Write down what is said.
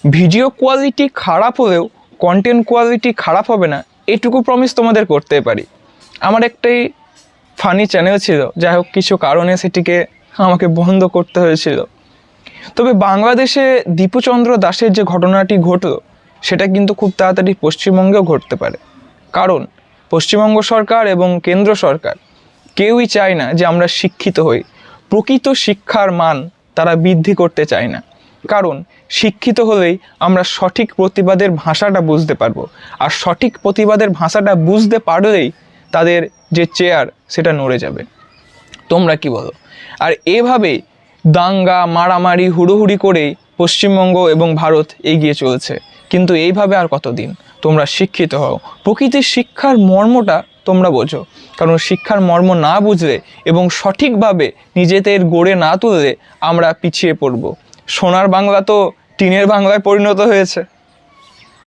Video quality খারাপ হলেও content quality খারাপ হবে না, এটুকু প্রমিস তোমাদের করতে পারি। আমার একটাই ফানি চ্যানেল ছিল, যাই হোক কিছু কারণে সেটিকে আমাকে বন্ধ করতে হয়েছিল। তবে বাংলাদেশে দীপুচন্দ্র দাসের যে ঘটনাটি ঘটলো সেটা কিন্তু খুব তাড়াতাড়ি পশ্চিমবঙ্গেও ঘটতে পারে, কারণ পশ্চিমবঙ্গ সরকার এবং কেন্দ্র সরকার কেউই চায় না যে আমরা শিক্ষিত হই। প্রকৃত শিক্ষার মান তারা বৃদ্ধি করতে চায় না, কারণ শিক্ষিত হলেই আমরা সঠিক প্রতিবাদের ভাষাটা বুঝতে পারবো, আর সঠিক প্রতিবাদের ভাষাটা বুঝতে পারলেই তাদের যে চেয়ার সেটা নড়ে যাবে। তোমরা কি বলো? আর এভাবেই দাঙ্গা মারামারি হুড়োহুড়ি করেই পশ্চিমবঙ্গ এবং ভারত এগিয়ে চলছে। কিন্তু এইভাবে আর কতদিন? তোমরা শিক্ষিত হও, প্রকৃতির শিক্ষার মর্মটা তোমরা বোঝো, কারণ শিক্ষার মর্ম না বুঝলে এবং সঠিকভাবে নিজেদের গড়ে না তুললে আমরা পিছিয়ে পড়ব। সোনার বাংলা তো টিনের বাংলায় পরিণত হয়েছে।